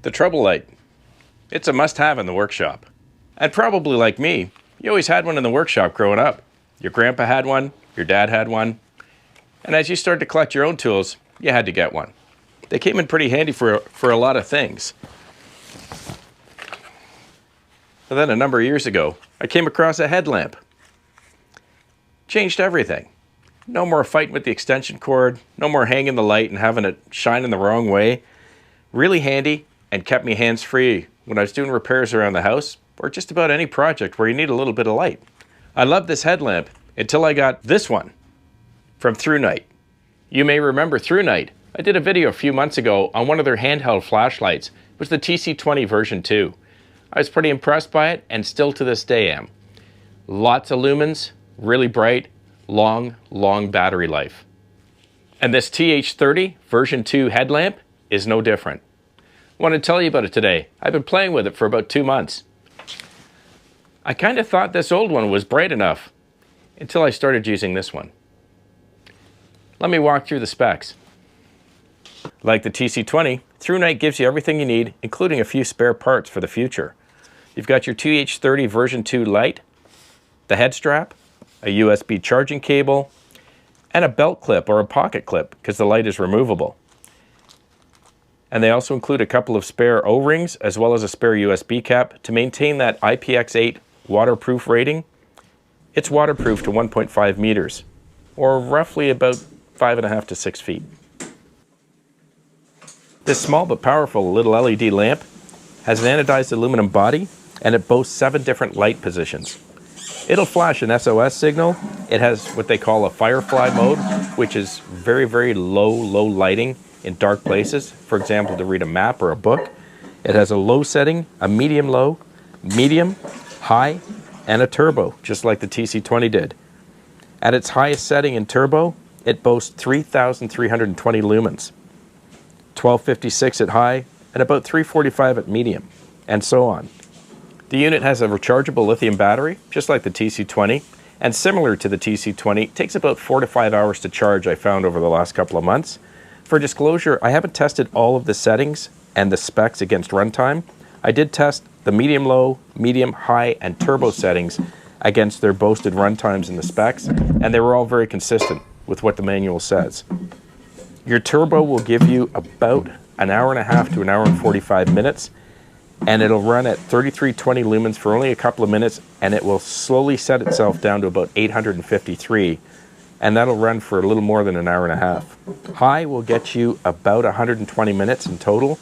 The trouble light. It's a must-have in the workshop. And probably like me, you always had one in the workshop growing up. Your grandpa had one, your dad had one, and as you started to collect your own tools, you had to get one. They came in pretty handy for a lot of things. But then a number of years ago, I came across a headlamp. Changed everything. No more fighting with the extension cord, no more hanging the light and having it shine in the wrong way. Really handy and kept me hands-free when I was doing repairs around the house or just about any project where you need a little bit of light. I loved this headlamp until I got this one from THRUNITE. You may remember THRUNITE. I did a video a few months ago on one of their handheld flashlights. It was the TC20 version 2. I was pretty impressed by it and still to this day am. Lots of lumens, really bright, long battery life. And this TH30 version 2 headlamp is no different. I want to tell you about it today. I've been playing with it for about 2 months. I kind of thought this old one was bright enough until I started using this one. Let me walk through the specs. Like the TC20, THRUNITE gives you everything you need, including a few spare parts for the future. You've got your TH30 version 2 light, the head strap, a USB charging cable, and a belt clip or a pocket clip because the light is removable. And they also include a couple of spare O-rings as well as a spare USB cap to maintain that IPX8 waterproof rating. It's waterproof to 1.5 meters, or roughly about 5.5 to 6 feet. This small but powerful little LED lamp has an anodized aluminum body and it boasts 7 different light positions. It'll flash an SOS signal. It has what they call a firefly mode, which is very low lighting in dark places. For example, to read a map or a book. It has a low setting, a medium low, medium, high, and a turbo, just like the TC20 did. At its highest setting in turbo, it boasts 3,320 lumens, 1256 at high, and about 345 at medium, and so on. The unit has a rechargeable lithium battery, just like the TC20, and similar to the TC20, it takes about 4 to 5 hours to charge, I found over the last couple of months. For disclosure, I haven't tested all of the settings and the specs against runtime. I did test the medium low, medium high, and turbo settings against their boasted runtimes in the specs, and they were all very consistent with what the manual says. Your turbo will give you about an hour and a half to an hour and 45 minutes, and it'll run at 3320 lumens for only a couple of minutes, and it will slowly set itself down to about 853, and that'll run for a little more than an hour and a half. High will get you about 120 minutes in total.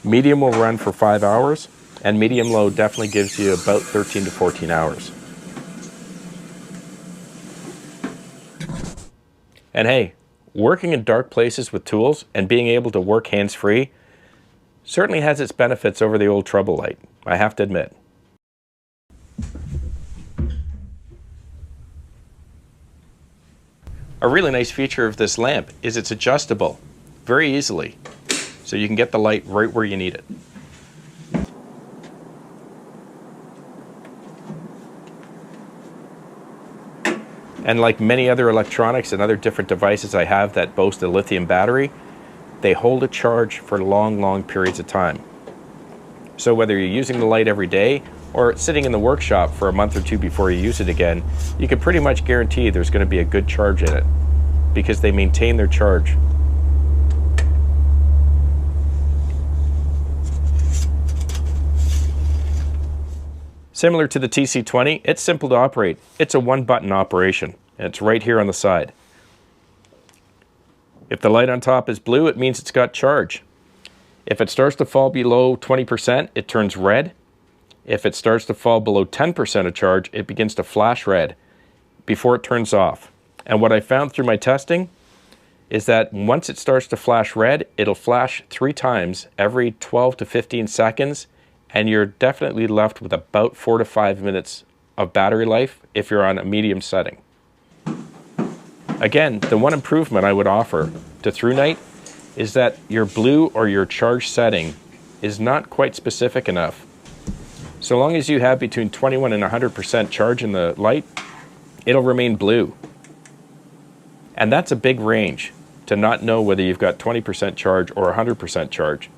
Medium will run for 5 hours, and medium low definitely gives you about 13 to 14 hours. And hey, working in dark places with tools and being able to work hands-free certainly has its benefits over the old trouble light, I have to admit. A really nice feature of this lamp is it's adjustable very easily, so you can get the light right where you need it. And like many other electronics and other different devices I have that boast a lithium battery, they hold a charge for long periods of time. So whether you're using the light every day or sitting in the workshop for a month or two before you use it again, you can pretty much guarantee there's going to be a good charge in it because they maintain their charge. Similar to the TC20, it's simple to operate. It's a one-button operation, and it's right here on the side. If the light on top is blue, it means it's got charge. If it starts to fall below 20%, it turns red. If it starts to fall below 10% of charge, it begins to flash red before it turns off. And what I found through my testing is that once it starts to flash red, it'll flash 3 times every 12 to 15 seconds, and you're definitely left with about 4 to 5 minutes of battery life if you're on a medium setting. Again, the one improvement I would offer to THRUNITE is that your blue or your charge setting is not quite specific enough. So long as you have between 21 and 100% charge in the light, it'll remain blue. And that's a big range to not know whether you've got 20% charge or 100% charge.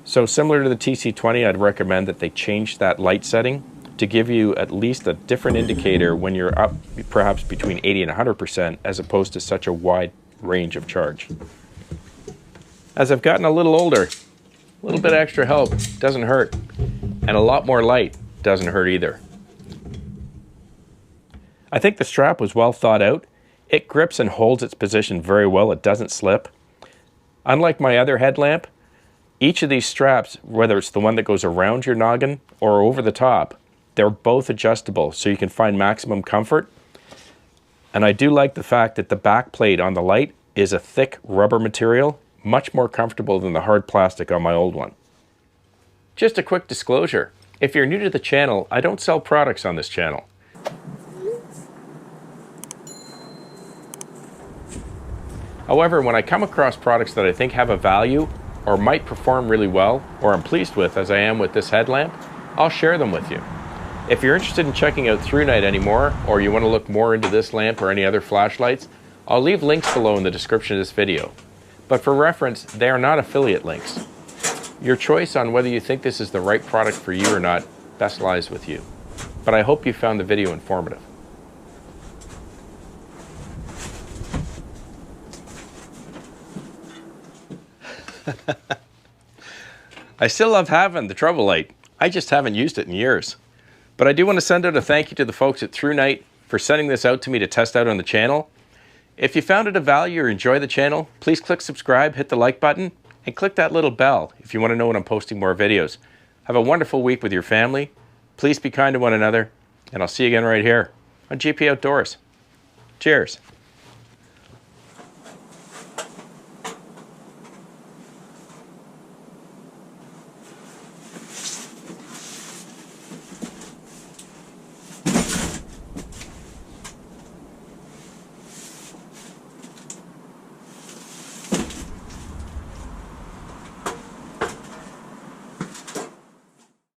So similar to the TC20, I'd recommend that they change that light setting to give you at least a different indicator when you're up perhaps between 80 and 100% as opposed to such a wide range of charge. As I've gotten a little older, a little bit extra help doesn't hurt, and a lot more light doesn't hurt either. I think the strap was well thought out. It grips and holds its position very well. It doesn't slip. Unlike my other headlamp, each of these straps, whether it's the one that goes around your noggin or over the top, they're both adjustable so you can find maximum comfort. And I do like the fact that the back plate on the light is a thick rubber material, much more comfortable than the hard plastic on my old one. Just a quick disclosure, if you're new to the channel, I don't sell products on this channel. However, when I come across products that I think have a value or might perform really well or I'm pleased with, as I am with this headlamp, I'll share them with you. If you're interested in checking out THRUNITE anymore, or you want to look more into this lamp or any other flashlights, I'll leave links below in the description of this video. But for reference, they are not affiliate links. Your choice on whether you think this is the right product for you or not best lies with you. But I hope you found the video informative. I still love having the trouble light. I just haven't used it in years. But I do want to send out a thank you to the folks at THRUNITE for sending this out to me to test out on the channel. If you found it of value or enjoy the channel, please click subscribe, hit the like button, and click that little bell if you want to know when I'm posting more videos. Have a wonderful week with your family. Please be kind to one another, and I'll see you again right here on GP Outdoors. Cheers.